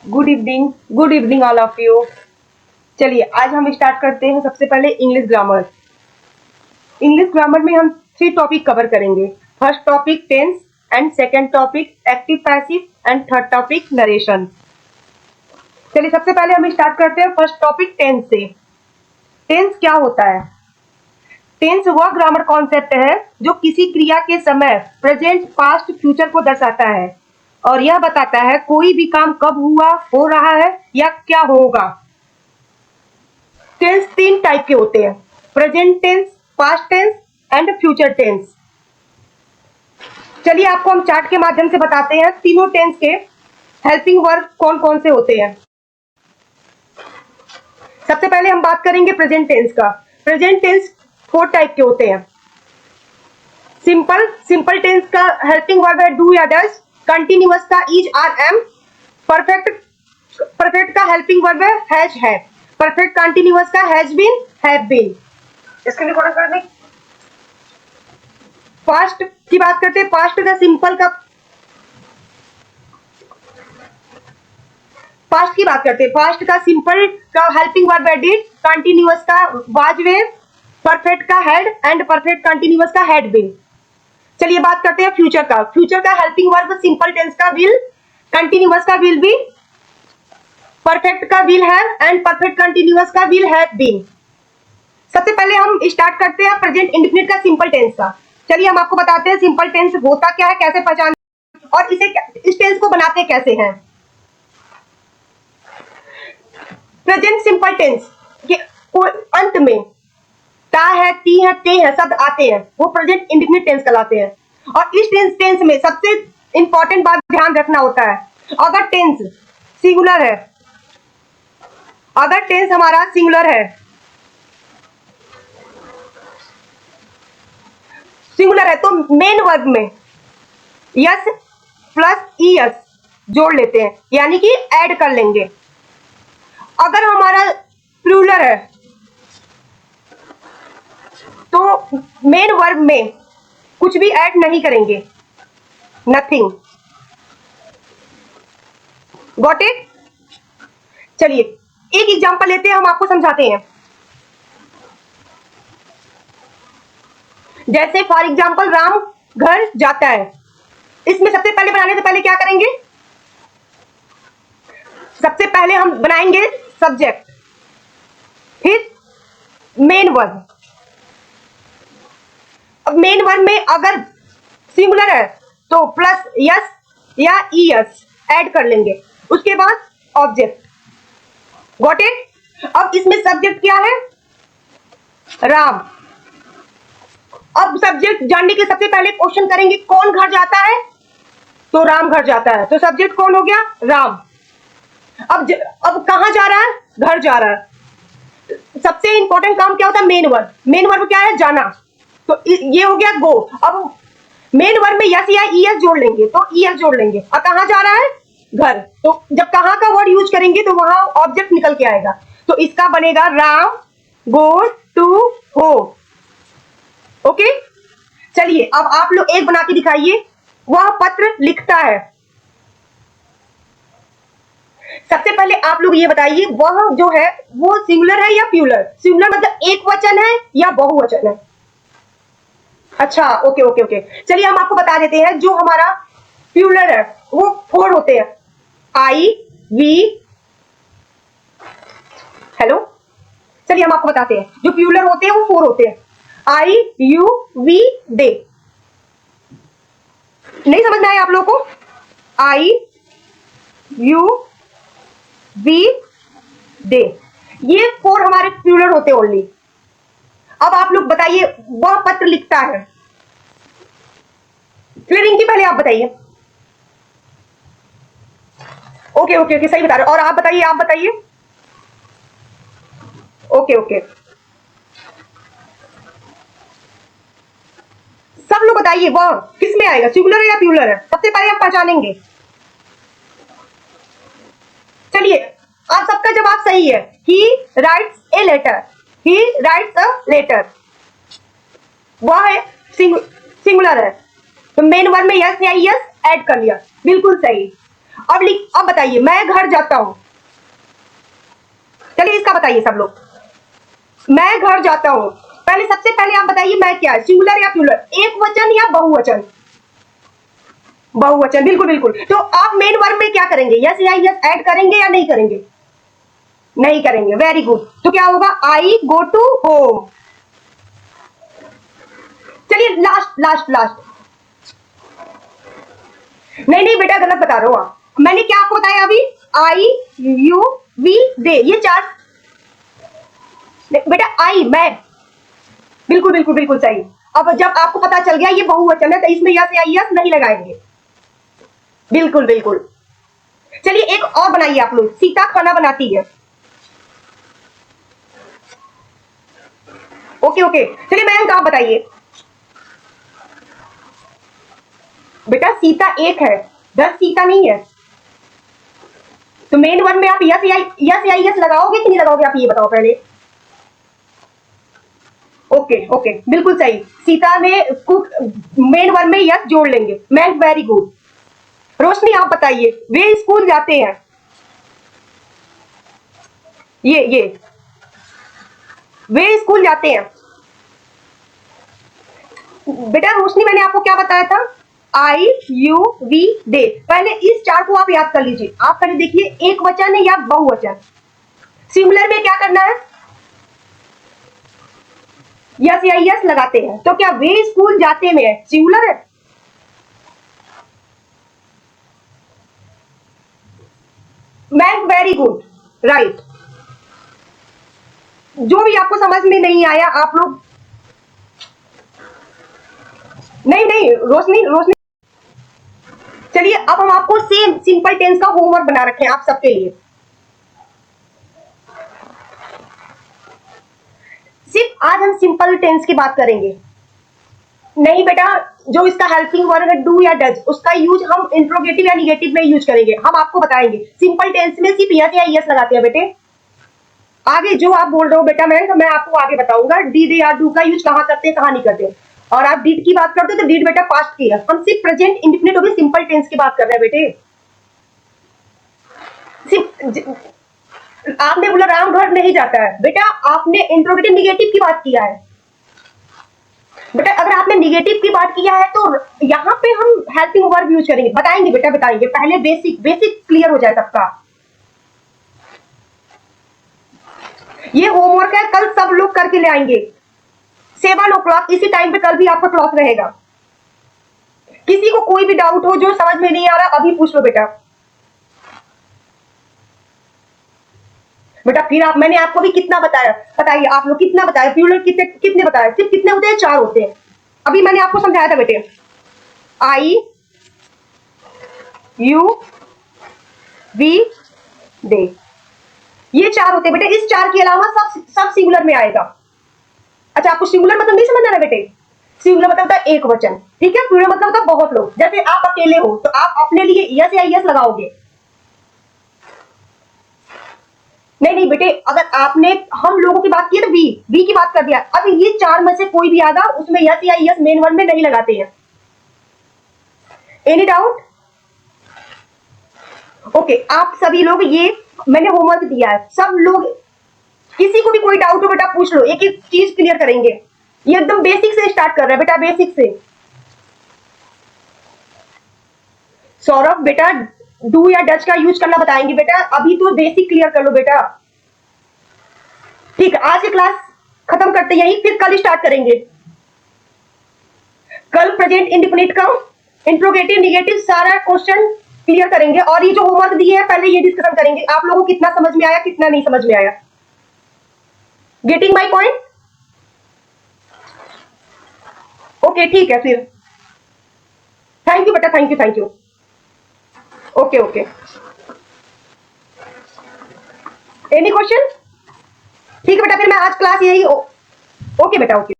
Good evening all of you. चलिए आज हम स्टार्ट करते हैं। सबसे पहले इंग्लिश ग्रामर। इंग्लिश ग्रामर में हम 3 टॉपिक कवर करेंगे। First topic tense and second topic active passive and third topic narration. चलिए सबसे पहले हम स्टार्ट करते हैं फर्स्ट टॉपिक टेंस से। टेंस क्या होता है? टेंस वह ग्रामर कॉन्सेप्ट है जो किसी क्रिया के समय प्रेजेंट, पास्ट, फ्यूचर को दर्शाता है और यह बताता है कोई भी काम कब हुआ, हो रहा है या क्या होगा। टेंस 3 टाइप के होते हैं, present tense, past tense and future tense. चलिए आपको हम चार्ट के माध्यम से बताते हैं तीनों टेंस के हेल्पिंग वर्ब कौन कौन से होते हैं। सबसे पहले हम बात करेंगे प्रेजेंट टेंस का। प्रेजेंट टेंस 4 टाइप के होते हैं। सिंपल टेंस का हेल्पिंग वर्ब है डू या डज। कंटिन्यूअस का इज, आर, एम। परफेक्ट का हेल्पिंग वर्ब है हैज, है। परफेक्ट कंटिन्यूअस का हैज बीन, हैव बीन। इसके लिए कर दें। पास्ट की बात करते हैं। पास्ट का सिंपल का पास्ट की बात करते हैं। पास्ट का सिंपल का हेल्पिंग वर्ब है डिड। कंटिन्यूअस का वाज, वेर। परफेक्ट का हैड एंड परफेक्ट कंटिन्यूअस का हैड बीन। चलिए बात करते हैं फ्यूचर का। फ्यूचर का हेल्पिंग वर्ब सिंपल टेंस का विल, कंटिन्यूअस का विल बी, परफेक्ट का will have and perfect continuous का विल हैव बीन। सबसे पहले हम स्टार्ट करते हैं प्रेजेंट इंडेफिनिट का सिंपल टेंस का। चलिए हम आपको बताते हैं सिंपल टेंस होता क्या है, कैसे पहचानते और इस टेंस को बनाते कैसे हैं। प्रेजेंट सिंपल टेंस के अंत में ता है, ती है, ते है शब्द आते हैं, वो प्रेजेंट इंडेफिनिट टेंस कहलाते हैं। और इस टेंस में सबसे इंपॉर्टेंट बात ध्यान रखना होता है, अगर टेंस सिंगुलर है, अगर टेंस हमारा सिंगुलर है, तो मेन वर्ब में यस प्लस ईएस जोड़ लेते हैं, यानी कि ऐड कर लेंगे। अगर हमारा प्लूरल है तो मेन वर्ब में कुछ भी ऐड नहीं करेंगे, नथिंग। Got it? चलिए एक एग्जांपल लेते हैं, हम आपको समझाते हैं। जैसे फॉर एग्जांपल राम घर जाता है। इसमें सबसे पहले बनाने से पहले क्या करेंगे? सबसे पहले हम बनाएंगे सब्जेक्ट, फिर मेन वर्ब। अब मेन वर्ब में अगर सिंगुलर है तो प्लस यस या ईएस ऐड कर लेंगे, उसके बाद ऑब्जेक्ट। Got it? अब इसमें सब्जेक्ट क्या है? राम। अब सब्जेक्ट जानने के सबसे पहले क्वेश्चन करेंगे कौन घर जाता है, तो राम घर जाता है, तो सब्जेक्ट कौन हो गया? राम। अब कहां जा रहा है? घर जा रहा है। सबसे इंपॉर्टेंट काम क्या होता है? Main verb. मेन वर्ब क्या है? जाना, तो ये हो गया गो। अब मेन वर्ब में यस या ईएस जोड़ लेंगे, तो ईएस जोड़ लेंगे। और कहां जा रहा है? घर। तो जब कहां का वर्ड यूज करेंगे तो वहां ऑब्जेक्ट निकल के आएगा, तो इसका बनेगा Ram go to home. Okay, चलिए अब आप लोग एक बना के दिखाइए। वह पत्र लिखता है। सबसे पहले आप लोग ये बताइए, वह जो है वो सिंगुलर है या प्लूरल? सिंगुलर मतलब एक वचन है या बहुवचन है? अच्छा, ओके ओके ओके। चलिए हम आपको बता देते हैं, जो हमारा प्लूरल है वो 4 होते हैं। आई, वी, हेलो। चलिए हम आपको बताते हैं, जो प्लूरल होते हैं वो 4 होते हैं। आई, यू, वी, दे। नहीं समझ में आया आप लोगों को? आई, यू, वी, दे, ये 4 हमारे प्लूरल होते हैं ओनली। अब आप लोग बताइए, वह पत्र लिखता है। फिर इनकी पहले आप बताइए। ओके ओके ओके, सही बता रहे हो। और आप बताइए। ओके ओके, सब लोग बताइए, वह किस में आएगा? सिंगुलर है या प्लूरल है? सबसे पहले आप पहचानेंगे। चलिए आप सबका जवाब सही है। He writes a letter. He writes a letter, वह है सिंगुलर है, तो मेन वर्ब में यस या यस ऐड कर लिया, बिल्कुल सही। अब बताइए, मैं घर जाता हूं। चलिए इसका बताइए सब लोग। मैं घर जाता हूं, पहले सबसे पहले आप बताइए मैं क्या है, सिंगुलर या प्लूरल, एक वचन या बहुवचन? बहुवचन, बिल्कुल बिल्कुल। तो आप मेन वर्ब में क्या करेंगे, यस या यस ऐड करेंगे या नहीं करेंगे? नहीं करेंगे, वेरी गुड। तो क्या होगा, आई गो टू होम। चलिए लास्ट लास्ट लास्ट। नहीं नहीं बेटा, गलत बता रहे हो आप। मैंने क्या आपको बताया अभी, आई यू वी दे, ये चार। बेटा आई, मैं, बिल्कुल बिल्कुल बिल्कुल सही। अब जब आपको पता चल गया ये बहुवचन है तो इसमें यस या यस नहीं लगाएंगे, बिल्कुल बिल्कुल। चलिए एक और बनाइए आप लोग, सीता खाना बनाती है। ओके ओके, चलिए मैम आप बताइए। बेटा सीता एक है, 10 सीता नहीं है। तो मेन वर्ड में आप यस या यस लगाओगे कि नहीं लगाओगे, आप ये बताओ पहले। ओके ओके, बिल्कुल सही। सीता में कुक, मेन वर्ड में यस जोड़ लेंगे। Ma'am very good. रोशनी आप बताइए, वे स्कूल जाते हैं। ये वे स्कूल जाते हैं। बेटा रोशनी मैंने आपको क्या बताया था, आई यू वी दे। पहले इस चार को आप याद कर लीजिए। आप पहले देखिए एक वचन है या बहुवचन। सिंगुलर में क्या करना है, यस या यस लगाते हैं। तो क्या वे स्कूल जाते में है, सिंगुलर है? Ma'am very good, right. जो भी आपको समझ में नहीं आया आप लोग, नहीं नहीं रोशनी रोशनी, चलिए अब हम आपको सेम सिंपल टेंस का होमवर्क बना रखे हैं आप सबके लिए। सिर्फ आज हम सिंपल टेंस की बात करेंगे। नहीं बेटा, जो इसका हेल्पिंग वर्ब है डू या डज, उसका यूज हम इंट्रोगेटिव या निगेटिव में यूज करेंगे। हम आपको बताएंगे सिंपल टेंस में सिर्फ यस या यस लगाते हैं बेटे। आगे जो आप बोल रहे हो बेटा मैं आपको आगे बताऊंगा डिड या डू का यूज कहाँ करते हैं कहाँ नहीं करते। और आप डिड की बात करते हो तो डिड बेटा पास्ट की है, हम सिर्फ प्रेजेंट इंडेफिनिट होगी सिंपल टेंस की बात कर रहे हैं बेटे। सिर्फ आपने बोला राम घर नहीं जाता है, बेटा आपने इंट्रोगेटिव निगेटिव की बात किया है। बेटा अगर आपने निगेटिव की बात किया है तो यहाँ पे हम हेल्पिंग वर्ब यूज करेंगे। बताएंगे बेटा बताएंगे, पहले बेसिक बेसिक क्लियर हो जाए सबका। ये होमवर्क है, कल सब लोग करके ले आएंगे 7 o'clock इसी टाइम पे कल भी आपका क्लास रहेगा। किसी को कोई भी डाउट हो जो समझ में नहीं आ रहा अभी पूछ लो बेटा। बेटा फिर आप, मैंने आपको भी कितना बताया, बताइए आप लोग कितना बताया, प्लूरल कितने कितने बताया, सिर्फ कितने होते हैं, 4 होते हैं। अभी मैंने आपको समझाया था बेटे, आई यू वी दे, ये 4 होते हैं बेटे। इस 4 के अलावा सब सिंगुलर में आएगा। अच्छा आपको सिंगुलर मतलब नहीं समझ आ रहा बेटे, सिंगुलर मतलब होता है एक वचन, ठीक है। प्लूरल मतलब होता है बहुत लोग। जैसे आप अकेले हो तो आप अपने लिए यस या यस लगाओगे। नहीं नहीं बेटे, अगर आपने हम लोगों की बात की तो वी की बात कर दिया। अब ये 4 में से कोई भी आधा उसमें यस या यस मेन वर्ड में नहीं लगाते हैं। Any doubt? ओके, आप सभी लोग, ये मैंने होमवर्क दिया है, सब लोग किसी को भी कोई डाउट हो बेटा पूछ लो, एक एक चीज क्लियर करेंगे। ये एकदम बेसिक से स्टार्ट कर रहे हैं बेटा, बेसिक से। सौरभ बेटा डू या डच का यूज करना बताएंगे बेटा, अभी तो बेसिक क्लियर कर लो बेटा। ठीक है, आज की क्लास खत्म करते यही, फिर कल स्टार्ट करेंगे। कल प्रेजेंट इंडेफिनिट का इंट्रोगेटिव निगेटिव सारा क्वेश्चन क्लियर करेंगे। और ये जो होमवर्क दिए है पहले ये डिस्कशन करेंगे, आप लोगों को कितना समझ में आया कितना नहीं समझ में आया। Getting my point? ओके ठीक है फिर, थैंक यू बेटा, thank you thank you. Okay okay, any question? ठीक है बेटा, फिर मैं आज क्लास यही, ओके बेटा ओके।